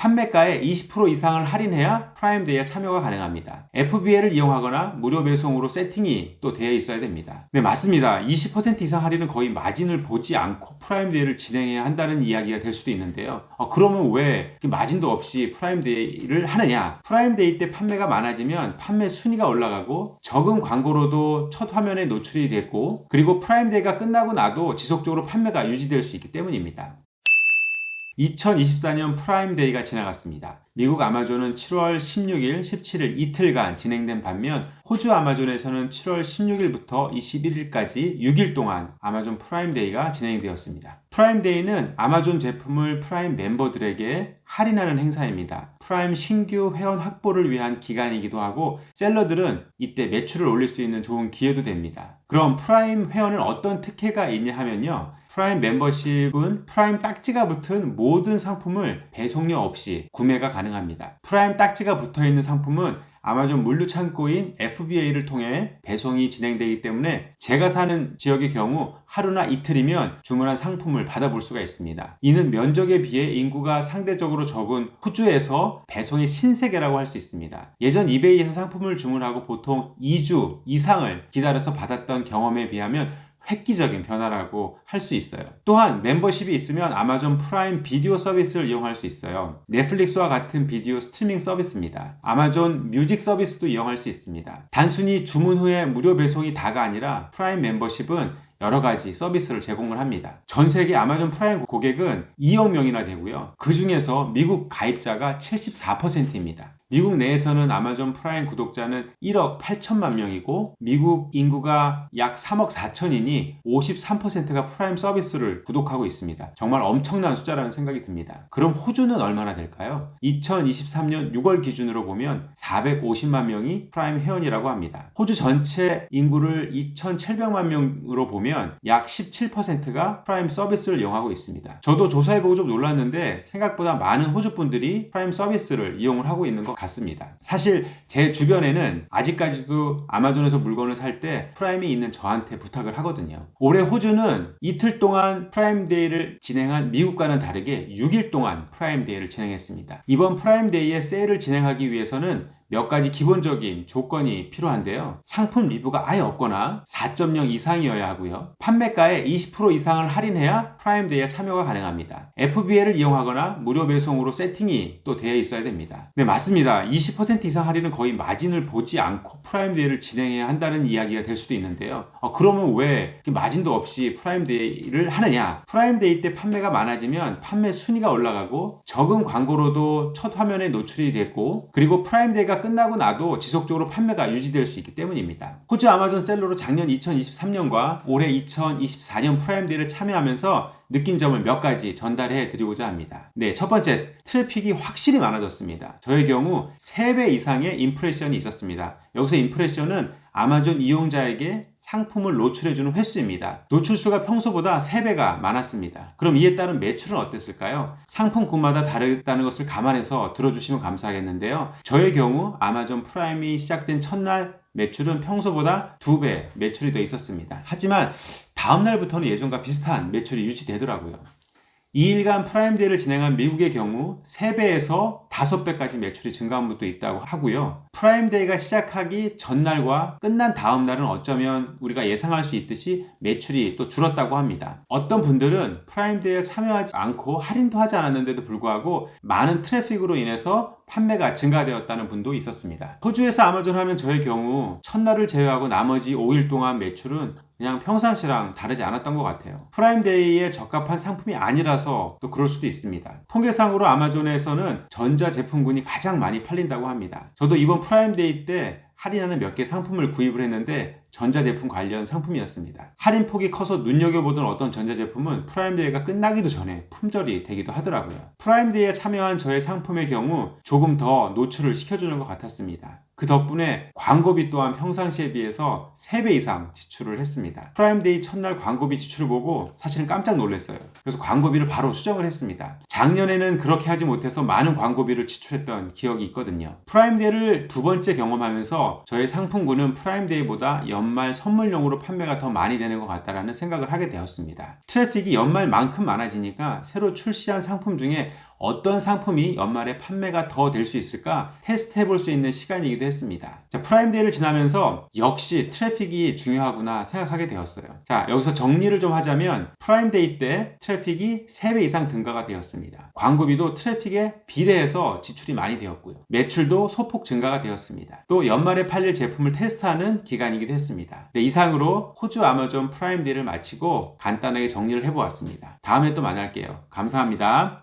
판매가의 20% 이상을 할인해야 프라임데이에 참여가 가능합니다. FBA를 이용하거나 무료 배송으로 세팅이 또 되어 있어야 됩니다. 네, 맞습니다. 20% 이상 할인은 거의 마진을 보지 않고 프라임데이를 진행해야 한다는 이야기가 될 수도 있는데요. 그러면 왜 마진도 없이 프라임데이를 하느냐? 프라임데이 때 판매가 많아지면 판매 순위가 올라가고 적은 광고로도 첫 화면에 노출이 됐고, 그리고 프라임데이가 끝나고 나도 지속적으로 판매가 유지될 수 있기 때문입니다. 2024년 프라임데이가 지나갔습니다. 미국 아마존은 7월 16일, 17일 이틀간 진행된 반면 호주 아마존에서는 7월 16일부터 21일까지 6일 동안 아마존 프라임데이가 진행되었습니다. 프라임데이는 아마존 제품을 프라임 멤버들에게 할인하는 행사입니다. 프라임 신규 회원 확보를 위한 기간이기도 하고 셀러들은 이때 매출을 올릴 수 있는 좋은 기회도 됩니다. 그럼 프라임 회원은 어떤 특혜가 있냐 하면요, 프라임 멤버십은 프라임 딱지가 붙은 모든 상품을 배송료 없이 구매가 가능합니다. 프라임 딱지가 붙어있는 상품은 아마존 물류 창고인 FBA를 통해 배송이 진행되기 때문에 제가 사는 지역의 경우 하루나 이틀이면 주문한 상품을 받아볼 수가 있습니다. 이는 면적에 비해 인구가 상대적으로 적은 호주에서 배송의 신세계라고 할 수 있습니다. 예전 이베이에서 상품을 주문하고 보통 2주 이상을 기다려서 받았던 경험에 비하면 획기적인 변화라고 할 수 있어요. 또한 멤버십이 있으면 아마존 프라임 비디오 서비스를 이용할 수 있어요. 넷플릭스와 같은 비디오 스트리밍 서비스입니다. 아마존 뮤직 서비스도 이용할 수 있습니다. 단순히 주문 후에 무료 배송이 다가 아니라 프라임 멤버십은 여러 가지 서비스를 제공을 합니다. 전 세계 아마존 프라임 고객은 2억 명이나 되고요. 그 중에서 미국 가입자가 74%입니다. 미국 내에서는 아마존 프라임 구독자는 1억 8천만 명이고 미국 인구가 약 3억 4천이니 53%가 프라임 서비스를 구독하고 있습니다. 정말 엄청난 숫자라는 생각이 듭니다. 그럼 호주는 얼마나 될까요? 2023년 6월 기준으로 보면 450만 명이 프라임 회원이라고 합니다. 호주 전체 인구를 2,700만 명으로 보면 약 17%가 프라임 서비스를 이용하고 있습니다. 저도 조사해보고 좀 놀랐는데 생각보다 많은 호주 분들이 프라임 서비스를 이용을 하고 있는 것 같습니다. 사실 제 주변에는 아직까지도 아마존에서 물건을 살 때 프라임이 있는 저한테 부탁을 하거든요. 올해 호주는 이틀 동안 프라임데이를 진행한 미국과는 다르게 6일 동안 프라임데이를 진행했습니다. 이번 프라임데이에 세일을 진행하기 위해서는 몇 가지 기본적인 조건이 필요한데요. 상품 리뷰가 아예 없거나 4.0 이상이어야 하고요. 판매가의 20% 이상을 할인해야 프라임데이에 참여가 가능합니다. FBA를 이용하거나 무료 배송으로 세팅이 또 되어 있어야 됩니다. 네, 맞습니다. 20% 이상 할인은 거의 마진을 보지 않고 프라임데이를 진행해야 한다는 이야기가 될 수도 있는데요. 그러면 왜 마진도 없이 프라임데이를 하느냐? 프라임데이 때 판매가 많아지면 판매 순위가 올라가고 적은 광고로도 첫 화면에 노출이 됐고, 그리고 프라임데이가 끝나고 나도 지속적으로 판매가 유지될 수 있기 때문입니다. 호주 아마존 셀러로 작년 2023년과 올해 2024년 프라임데이를 참여하면서 느낀 점을 몇 가지 전달해 드리고자 합니다. 네, 첫 번째, 트래픽이 확실히 많아졌습니다. 저의 경우 3배 이상의 임프레션이 있었습니다. 여기서 임프레션은 아마존 이용자에게 상품을 노출해주는 횟수입니다. 노출수가 평소보다 3배가 많았습니다. 그럼 이에 따른 매출은 어땠을까요? 상품군마다 다르다는 것을 감안해서 들어주시면 감사하겠는데요. 저의 경우 아마존 프라임이 시작된 첫날 매출은 평소보다 2배 매출이 더 있었습니다. 하지만 다음날부터는 예전과 비슷한 매출이 유지되더라고요. 2일간 프라임데이를 진행한 미국의 경우 3배에서 5배까지 매출이 증가한 분도 있다고 하고요. 프라임데이가 시작하기 전날과 끝난 다음날은 어쩌면 우리가 예상할 수 있듯이 매출이 또 줄었다고 합니다. 어떤 분들은 프라임데이에 참여하지 않고 할인도 하지 않았는데도 불구하고 많은 트래픽으로 인해서 판매가 증가되었다는 분도 있었습니다. 호주에서 아마존 하는 저의 경우 첫날을 제외하고 나머지 5일 동안 매출은 그냥 평상시랑 다르지 않았던 것 같아요. 프라임데이에 적합한 상품이 아니라서 또 그럴 수도 있습니다. 통계상으로 아마존에서는 전자제품군이 가장 많이 팔린다고 합니다. 저도 이번 프라임데이 때 할인하는 몇 개 상품을 구입을 했는데 전자제품 관련 상품이었습니다. 할인폭이 커서 눈여겨보던 어떤 전자제품은 프라임데이가 끝나기도 전에 품절이 되기도 하더라고요. 프라임데이에 참여한 저의 상품의 경우 조금 더 노출을 시켜주는 것 같았습니다. 그 덕분에 광고비 또한 평상시에 비해서 3배 이상 지출을 했습니다. 프라임데이 첫날 광고비 지출을 보고 사실은 깜짝 놀랐어요. 그래서 광고비를 바로 수정을 했습니다. 작년에는 그렇게 하지 못해서 많은 광고비를 지출했던 기억이 있거든요. 프라임데이를 두 번째 경험하면서 저의 상품군은 프라임데이보다 연말 선물용으로 판매가 더 많이 되는 것 같다라는 생각을 하게 되었습니다. 트래픽이 연말만큼 많아지니까 새로 출시한 상품 중에 어떤 상품이 연말에 판매가 더 될 수 있을까 테스트 해볼 수 있는 시간이기도 했습니다. 자, 프라임데이를 지나면서 역시 트래픽이 중요하구나 생각하게 되었어요. 자, 여기서 정리를 좀 하자면 프라임데이 때 트래픽이 3배 이상 증가가 되었습니다. 광고비도 트래픽에 비례해서 지출이 많이 되었고요. 매출도 소폭 증가가 되었습니다. 또 연말에 팔릴 제품을 테스트하는 기간이기도 했습니다. 네, 이상으로 호주 아마존 프라임데이를 마치고 간단하게 정리를 해보았습니다. 다음에 또 만날게요. 감사합니다.